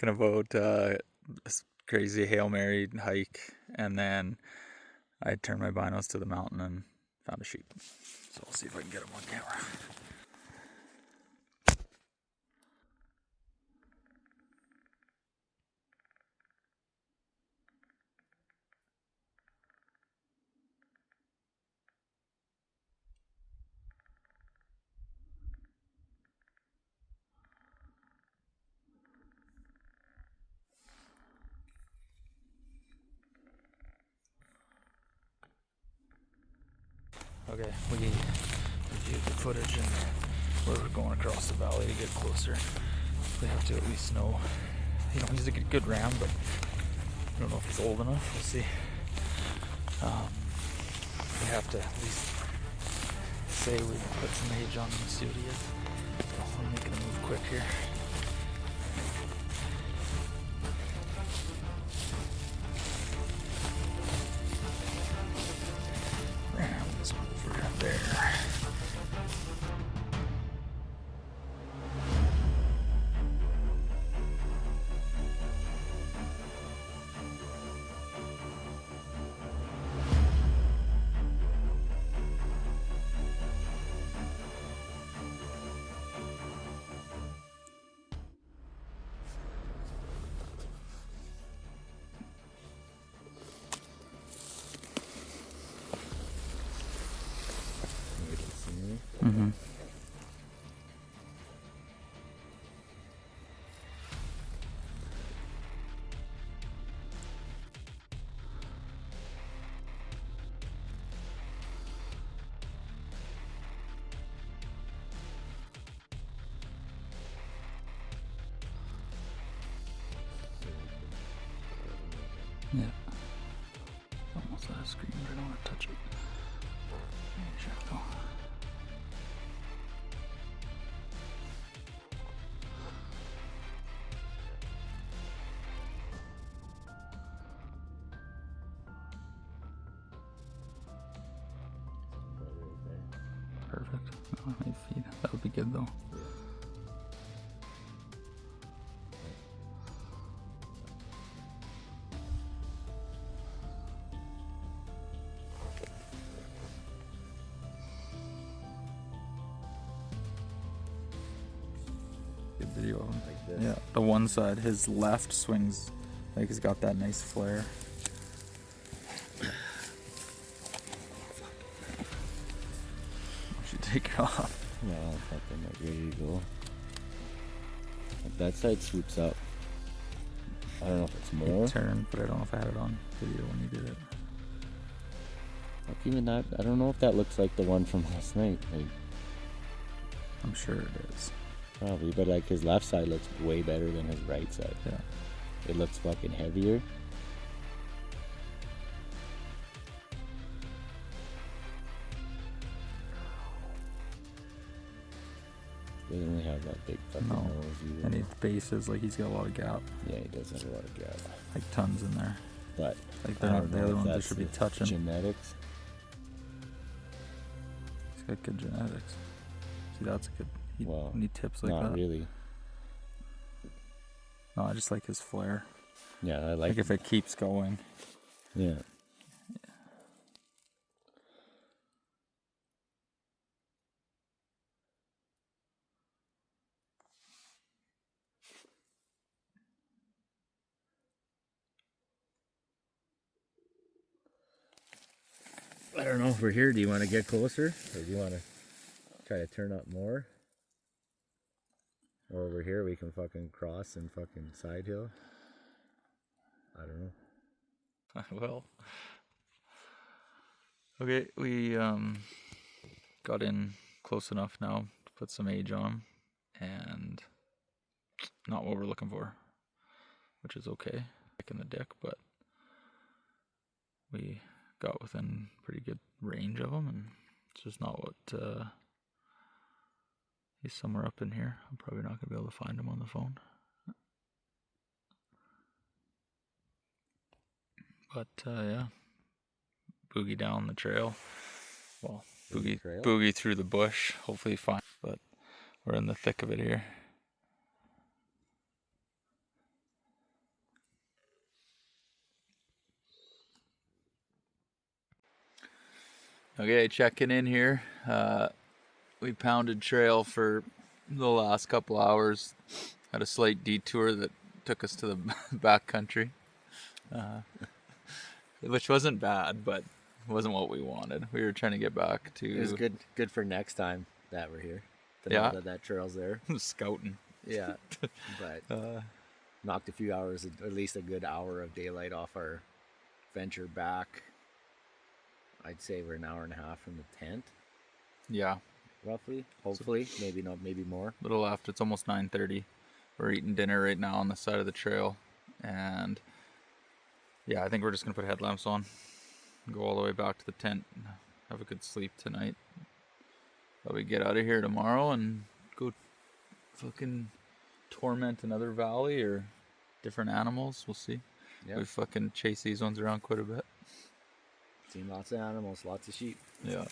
B: about this crazy Hail Mary hike, and then I turned my binos to the mountain and found a sheep. So I'll see if I can get them on camera. Okay, we reviewed the footage and we're going across the valley to get closer. We have to at least know, he's a good ram, but I don't know if he's old enough. We'll see. We have to at least say we put some age on him and see what he is. So we're making a move quick here. Ram's over there. Yeah. Almost out of screen, but I don't want to touch it. Check though. Perfect. Oh, 8 feet. That would be good though. Good video of him.
C: Like this.
B: Yeah, the one side, his left swings, like he's got that nice flare. Should take it off.
C: No, fucking like ready to go. Like that side swoops up. I don't know if it's more.
B: It turned, but I don't know if I had it on video when you did it.
C: Like even that, I don't know if that looks like the one from last night. Like
B: I'm sure it is.
C: probably, but like his left side looks way better than his right side.
B: Yeah.
C: It looks fucking heavier. Doesn't really have that big fucking
B: No.
C: nose either.
B: And his base is like he's got a lot of gap,
C: Yeah, he does have a lot of gap.
B: like tons in there.
C: But
B: Like
C: I
B: they're not
C: don't
B: the
C: know
B: other
C: if
B: ones they
C: that's
B: should be
C: the
B: touching.
C: genetics.
B: He's got good genetics. See, that's good. He
C: Well,
B: need tips like
C: Not
B: that.
C: really.
B: No, I just like his flair.
C: Yeah, I
B: Like if it keeps going.
C: Yeah. I don't know if we're here. Do you want to get closer? Or do you want to try to turn up more? Or over here we can fucking cross and fucking side hill? I don't know.
B: Well, okay, we got in close enough now to put some age on him, and not what we're looking for, which is okay. Kick in the dick, but we got within pretty good range of him, and it's just not what. He's somewhere up in here. I'm probably not gonna be able to find him on the phone. But yeah, boogie down the trail. Well,
C: Boogie trail?
B: boogie through the bush. Hopefully fine, but we're in the thick of it here. Okay, checking in here. We pounded trail for the last couple hours. Had a slight detour that took us to the back country. Which wasn't bad, but wasn't what we wanted. We were trying to get back to
C: It was good for next time that we're here. To
B: Yeah.
C: know that trail's there.
B: scouting.
C: Yeah. But knocked a few hours, at least a good hour of daylight off our venture back. I'd say we're an hour and a half from the tent,
B: Yeah,
C: roughly. Hopefully, maybe not, maybe more.
B: little after. It's almost 9:30. We're eating dinner right now on the side of the trail, and yeah, I think we're just gonna put headlamps on, go all the way back to the tent, and have a good sleep tonight. Probably get out of here tomorrow and go fucking torment another valley or different animals. We'll see.
C: Yeah.
B: We fucking chase these ones around quite a bit.
C: Seen lots of animals, lots of sheep.
B: Yeah.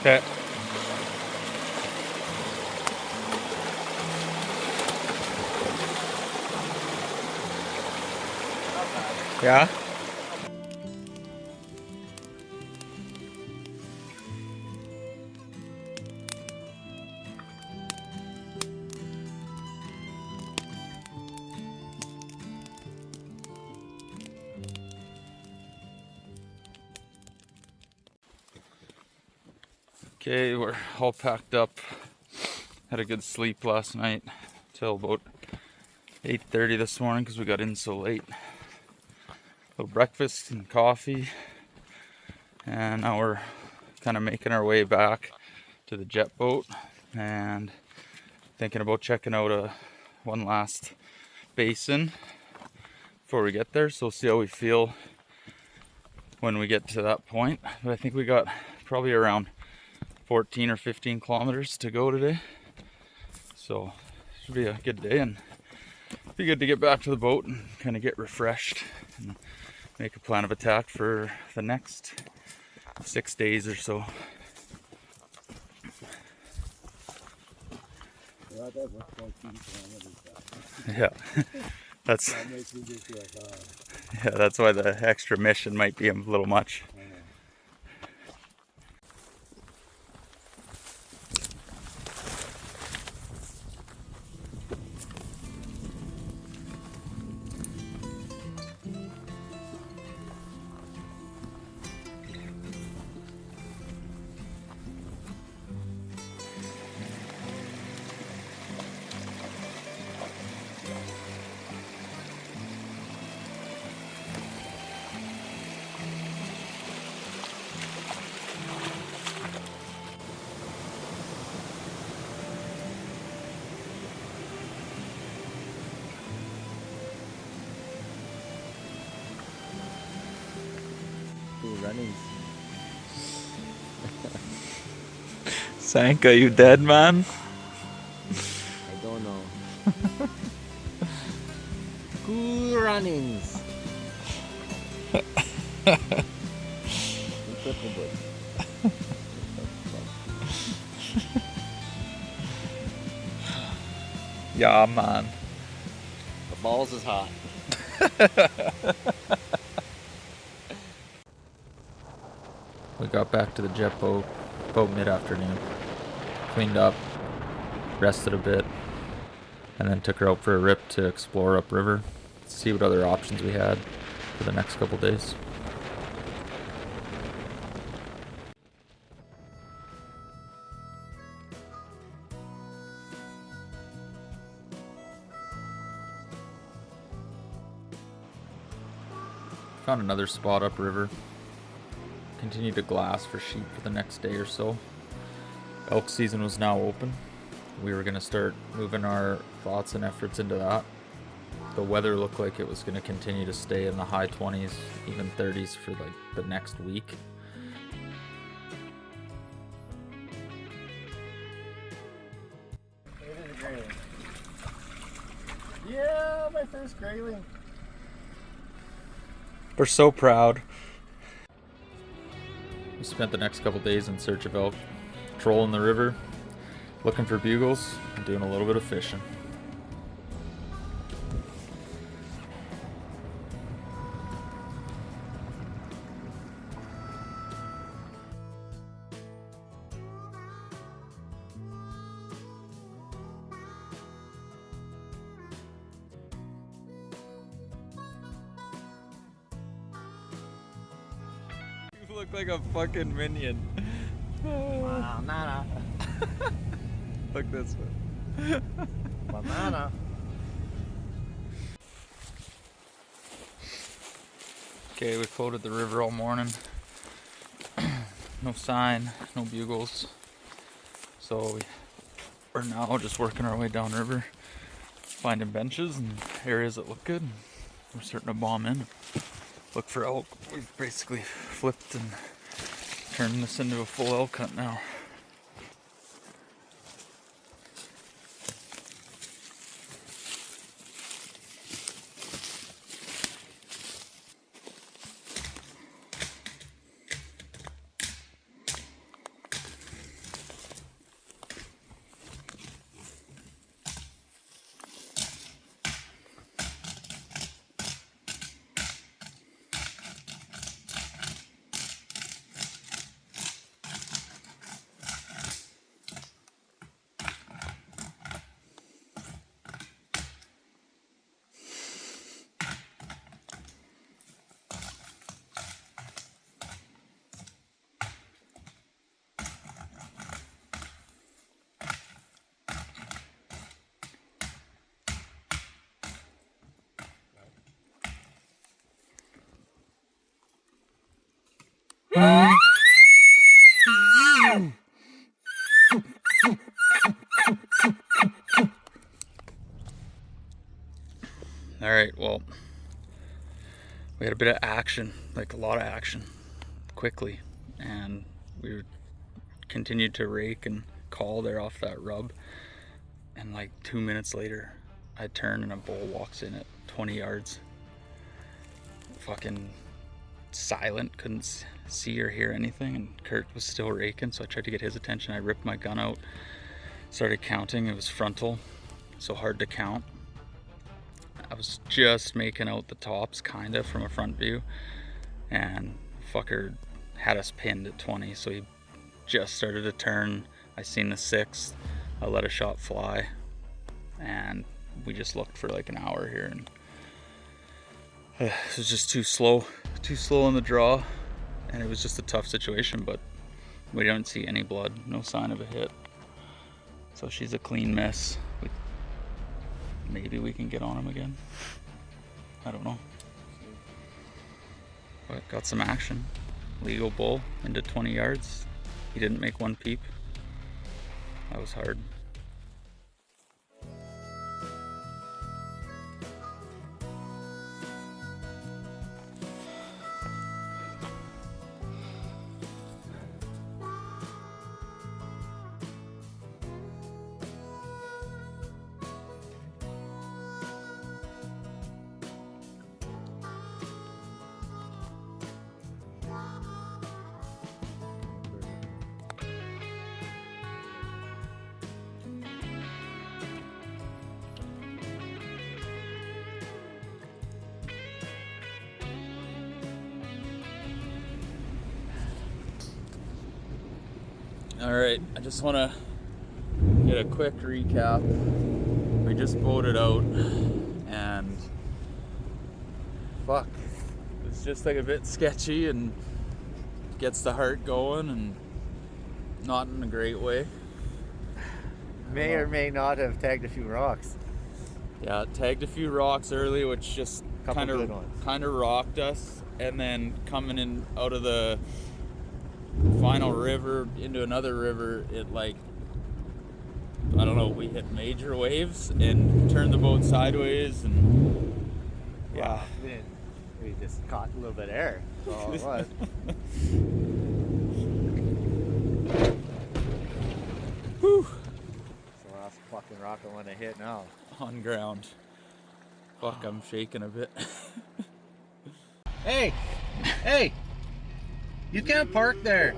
B: Okay. Yeah? Okay, we're all packed up. Had a good sleep last night till about 8:30 this morning because we got in so late. A little breakfast and coffee, and now we're kind of making our way back to the jet boat and thinking about checking out one last basin before we get there. So we'll see how we feel when we get to that point. But I think we got probably around 14 or 15 kilometers to go today. So should be a good day, and be good to get back to the boat and kind of get refreshed and make a plan of attack for the next 6 days or so. Yeah, that's why the extra mission might be a little much.
D: Running.
B: Sanka, you dead, man?
D: I don't know. Cool runnings. Unforgettable.
B: Yeah, man.
D: The balls is hot.
B: We got back to the jet boat about mid-afternoon, cleaned up, rested a bit, and then took her out for a rip to explore upriver, see what other options we had for the next couple days. Found another spot upriver. Continued to glass for sheep for the next day or so. Elk season was now open. We were going to start moving our thoughts and efforts into that. The weather looked like it was going to continue to stay in the high 20s, even 30s for like the next week.
C: It is a grayling. Yeah, my first grayling.
B: We're so proud. We spent the next couple days in search of elk, trolling the river, looking for bugles, and doing a little bit of fishing. You look like a fucking minion.
C: Banana.
B: Look this way.
C: Banana.
B: Okay, we floated the river all morning. No sign, no bugles. So we're now just working our way downriver, finding benches and areas that look good. We're starting to bomb in, look for elk. We've basically flipped and turned this into a full elk hunt now. All right, well, we had a bit of action, like a lot of action, quickly, and we continued to rake and call there off that rub, and like 2 minutes later, I turn and a bull walks in at 20 yards. Fucking silent, couldn't see or hear anything, and Kurt was still raking, so I tried to get his attention. I ripped my gun out, started counting. It was frontal, so hard to count. I was just making out the tops kinda from a front view, and fucker had us pinned at 20, so he just started to turn. I seen the 6th, I let a shot fly, and we just looked for like an hour here, and it was just too slow in the draw, and it was just a tough situation, but we don't see any blood, no sign of a hit, so she's a clean miss. Maybe we can get on him again. I don't know. But got some action. Legal bull into 20 yards. He didn't make one peep. That was hard. All right, I just want to get a quick recap. We just boated out, and fuck, it's just like a bit sketchy and gets the heart going, and not in a great way.
D: May or may not have tagged a few rocks.
B: Yeah, tagged a few rocks early, which just kind
D: good ones.
B: of rocked us, and then coming in out of the final river into another river, it like, I don't know, we hit major waves and turned the boat sideways, and yeah.
D: We just caught a little bit of air. That's all it was.
B: Whew.
D: So the last fucking rock I want to hit now.
B: On ground. Fuck, I'm shaking a bit.
D: Hey! Hey! You can't park there.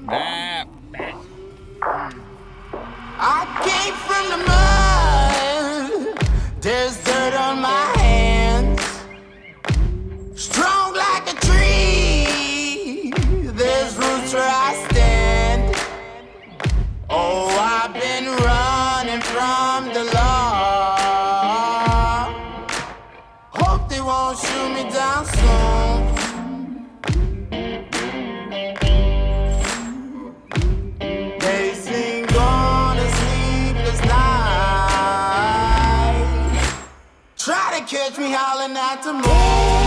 B: Ah,
A: I came from the mud. There's dirt on my hands. Strong like a tree. There's roots where I stand. Oh, I've been running from the law. Hope they won't shoot me down soon. Catch me howling at the moon.